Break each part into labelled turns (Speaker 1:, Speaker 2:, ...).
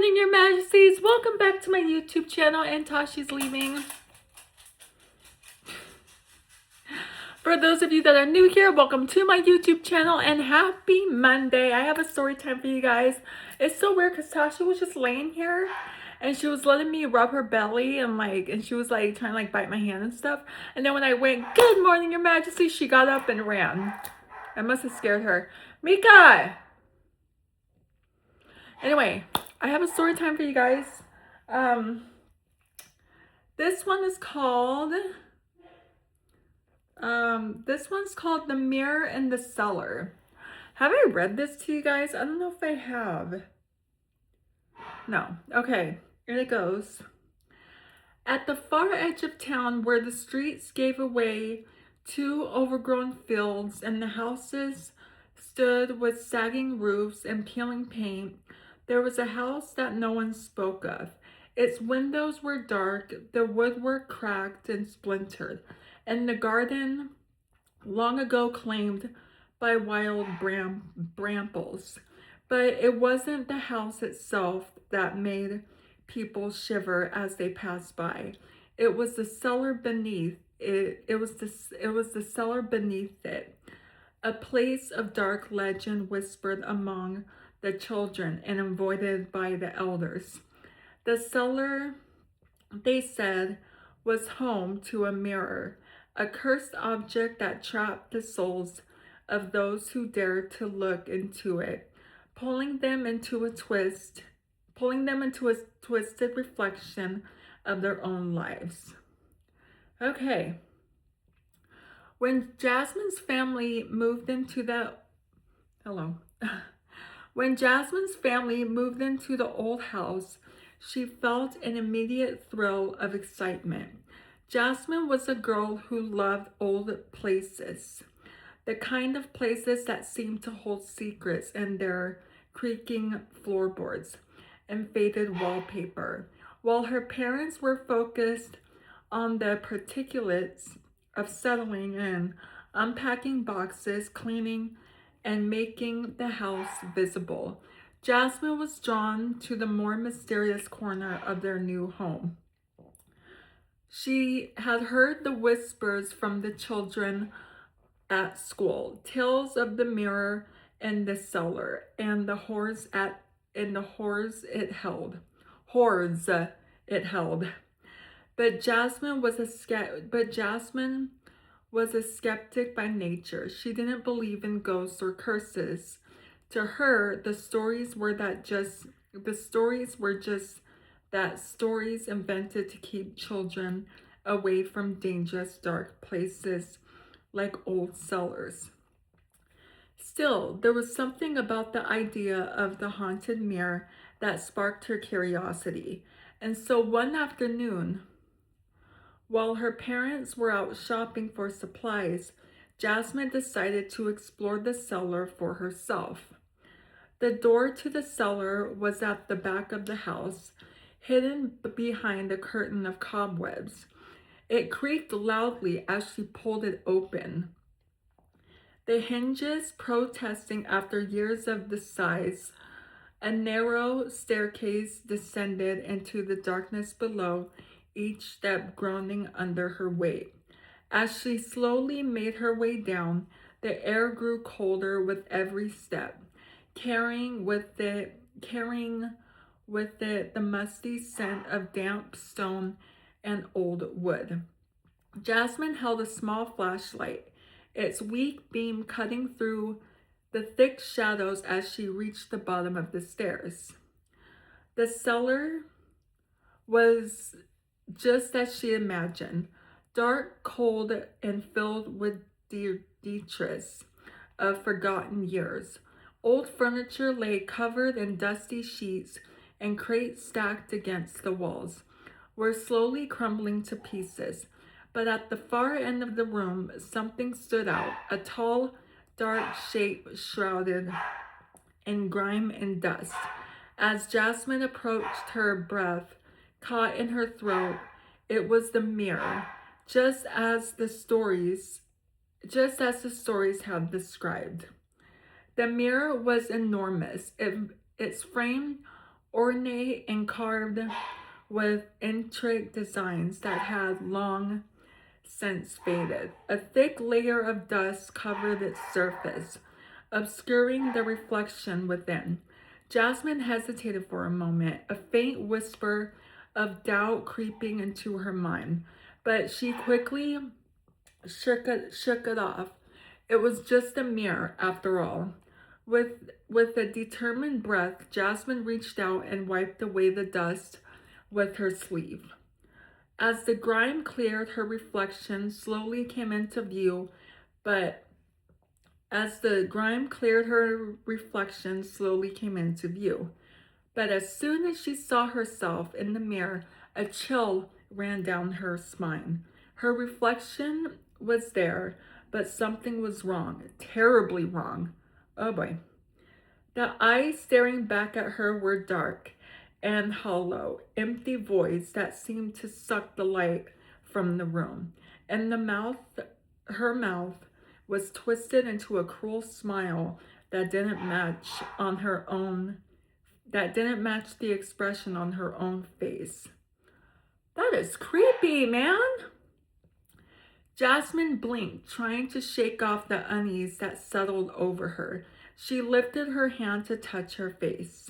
Speaker 1: morning, Your Majesties. Welcome back to my YouTube channel, and Tashi's leaving. For those of you that are new here, welcome to my YouTube channel and happy Monday. I have a story time for you guys. It's so weird because Tashi was just laying here and she was letting me rub her belly and she was trying to bite my hand and stuff. And then when I went, "Good morning, Your Majesty," she got up and ran. I must have scared her. Mika! Anyway, I have a story time for you guys. This one is called, this one's called The Mirror in the Cellar. Have I read this to you guys? I don't know if I have. No. Okay, here it goes. At the far edge of town where the streets gave away to overgrown fields and the houses stood with sagging roofs and peeling paint, there was a house that no one spoke of. Its windows were dark, the woodwork cracked and splintered, and the garden long ago claimed by wild brambles. But it wasn't the house itself that made people shiver as they passed by. It was the cellar beneath it. It was the cellar beneath it. A place of dark legend whispered among the children and avoided by the elders. The cellar, they said, was home to a mirror, a cursed object that trapped the souls of those who dared to look into it, pulling them into a twisted reflection of their own lives. Okay. When Jasmine's family moved into the old house, she felt an immediate thrill of excitement. Jasmine was a girl who loved old places, the kind of places that seemed to hold secrets in their creaking floorboards and faded wallpaper. While her parents were focused on the particulates of settling in, unpacking boxes, cleaning, and making the house visible, Jasmine was drawn to the more mysterious corner of their new home. She had heard the whispers from the children at school, tales of the mirror in the cellar and the horrors it held. But Jasmine was a skeptic by nature. She didn't believe in ghosts or curses. To her, the stories were just that stories invented to keep children away from dangerous, dark places like old cellars. Still, there was something about the idea of the haunted mirror that sparked her curiosity. And so one afternoon, while her parents were out shopping for supplies, Jasmine decided to explore the cellar for herself. The door to the cellar was at the back of the house, hidden behind a curtain of cobwebs. It creaked loudly as she pulled it open, the hinges protesting after years of the size. A narrow staircase descended into the darkness below, each step groaning under her weight. As she slowly made her way down, the air grew colder with every step, carrying with it the musty scent of damp stone and old wood. Jasmine held a small flashlight, its weak beam cutting through the thick shadows as she reached the bottom of the stairs. The cellar was just as she imagined, dark, cold, and filled with detritus of forgotten years. Old furniture lay covered in dusty sheets, and crates stacked against the walls were slowly crumbling to pieces. But at the far end of the room, something stood out, a tall, dark shape shrouded in grime and dust. As Jasmine approached, her breath caught in her throat. It was the mirror, just as the stories had described. The mirror was enormous. Its frame ornate and carved with intricate designs that had long since faded. A thick layer of dust covered its surface, obscuring the reflection within. Jasmine hesitated for a moment, a faint whisper of doubt creeping into her mind, but she quickly shook it off. It was just a mirror, after all. With a determined breath, Jasmine reached out and wiped away the dust with her sleeve. As the grime cleared, her reflection slowly came into view, but as the grime cleared, her reflection slowly came into view. But as soon as she saw herself in the mirror, a chill ran down her spine. Her reflection was there, but something was wrong, terribly wrong. Oh boy. The eyes staring back at her were dark and hollow, empty voids that seemed to suck the light from the room. And her mouth, was twisted into a cruel smile that didn't match the expression on her own face. That is creepy, man. Jasmine blinked, trying to shake off the unease that settled over her. She lifted her hand to touch her face,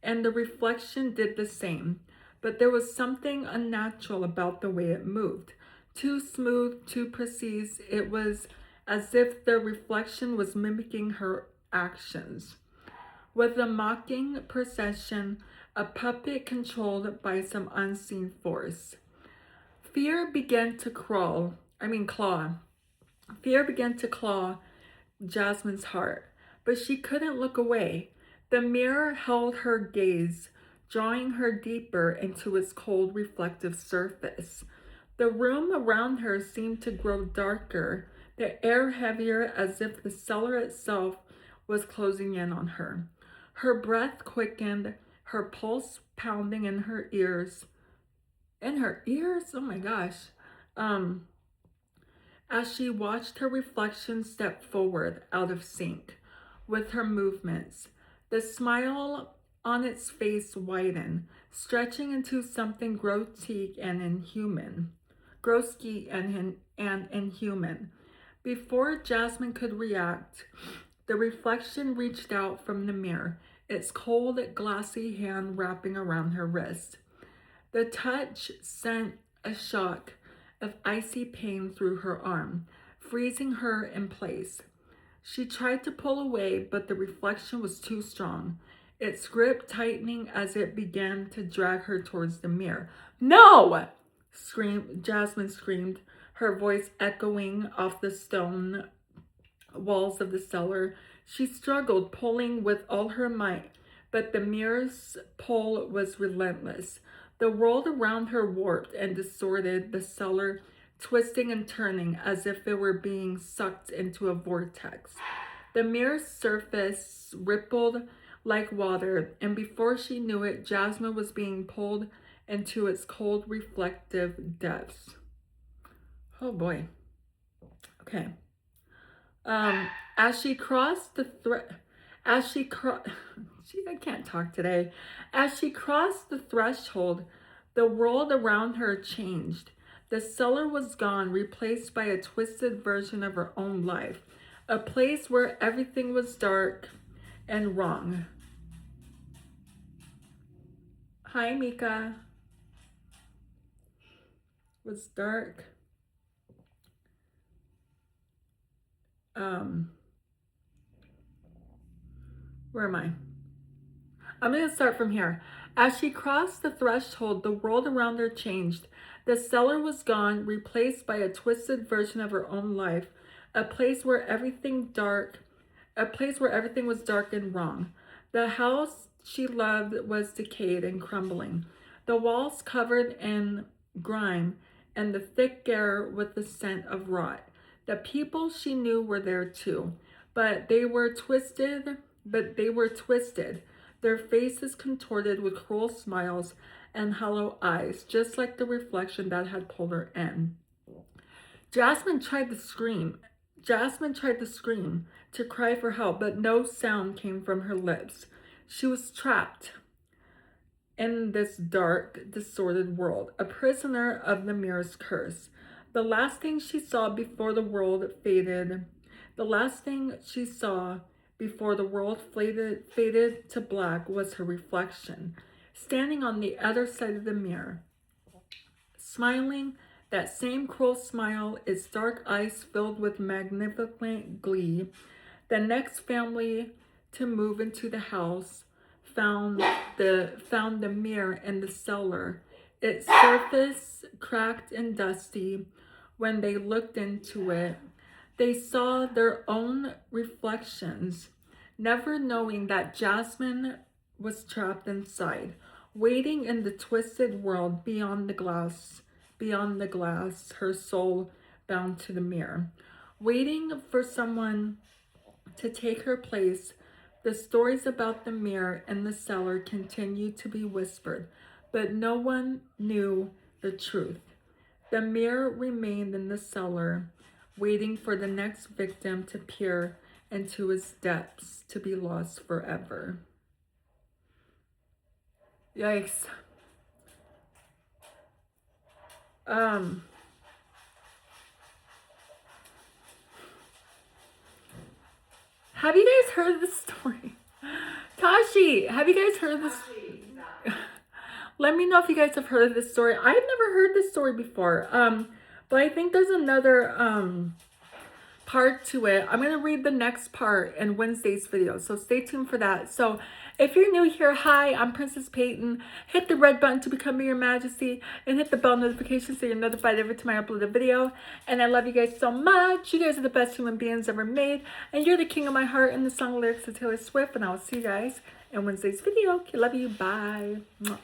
Speaker 1: and the reflection did the same, but there was something unnatural about the way it moved. Too smooth, too precise. It was as if the reflection was mimicking her actions. With a mocking precision, a puppet controlled by some unseen force. Fear began to claw. Fear began to claw Jasmine's heart, but she couldn't look away. The mirror held her gaze, drawing her deeper into its cold, reflective surface. The room around her seemed to grow darker, the air heavier, as if the cellar itself was closing in on her. Her breath quickened, her pulse pounding in her ears. In her ears? Oh my gosh. As she watched her reflection step forward out of sync with her movements. The smile on its face widened, stretching into something grotesque and inhuman. Before Jasmine could react, the reflection reached out from the mirror, its cold, glassy hand wrapping around her wrist. The touch sent a shock of icy pain through her arm, freezing her in place. She tried to pull away, but the reflection was too strong, its grip tightening as it began to drag her towards the mirror. "No!" Jasmine screamed, her voice echoing off the stone walls of the cellar. She struggled, pulling with all her might, but the mirror's pull was relentless. The world around her warped and distorted, the cellar twisting and turning as if it were being sucked into a vortex. The mirror's surface rippled like water, and before she knew it, Jasmine was being pulled into its cold, reflective depths. Oh boy. Okay. As she crossed the I can't talk today. As she crossed the threshold, the world around her changed. The cellar was gone, replaced by a twisted version of her own life, a place where everything was dark and wrong. Hi, Mika. It was dark. Where am I? I'm going to start from here. As she crossed the threshold, the world around her changed. The cellar was gone, replaced by a twisted version of her own life, a place where everything was dark and wrong. The house she loved was decayed and crumbling, the walls covered in grime and the thick air with the scent of rot. The people she knew were there too, but they were twisted, their faces contorted with cruel smiles and hollow eyes, just like the reflection that had pulled her in. Jasmine tried to scream, to cry for help, but no sound came from her lips. She was trapped. in this dark, disordered world, a prisoner of the mirror's curse. The last thing she saw before the world faded, the last thing she saw before the world faded to black was her reflection, standing on the other side of the mirror, smiling that same cruel smile, its dark eyes filled with magnificent glee. The next family to move into the house found the mirror in the cellar, its surface cracked and dusty. When they looked into it, they saw their own reflections, never knowing that Jasmine was trapped inside, waiting in the twisted world beyond the glass, her soul bound to the mirror, waiting for someone to take her place. The stories about the mirror and the cellar continued to be whispered, but no one knew the truth. The mirror remained in the cellar, waiting for the next victim to peer into its depths to be lost forever. Yikes. Have you guys heard this story? Tashi, have you guys heard this? Let me know if you guys have heard of this story. I've never heard this story before. But I think there's another part to it. I'm going to read the next part in Wednesday's video, so stay tuned for that. So if you're new here, hi, I'm Princess Peyton. Hit the red button to become Your Majesty and hit the bell notification so you're notified every time I upload a video. And I love you guys so much. You guys are the best human beings ever made, and you're the king of my heart in the song lyrics of Taylor Swift. And I will see you guys in Wednesday's video. Okay, love you. Bye. Mwah.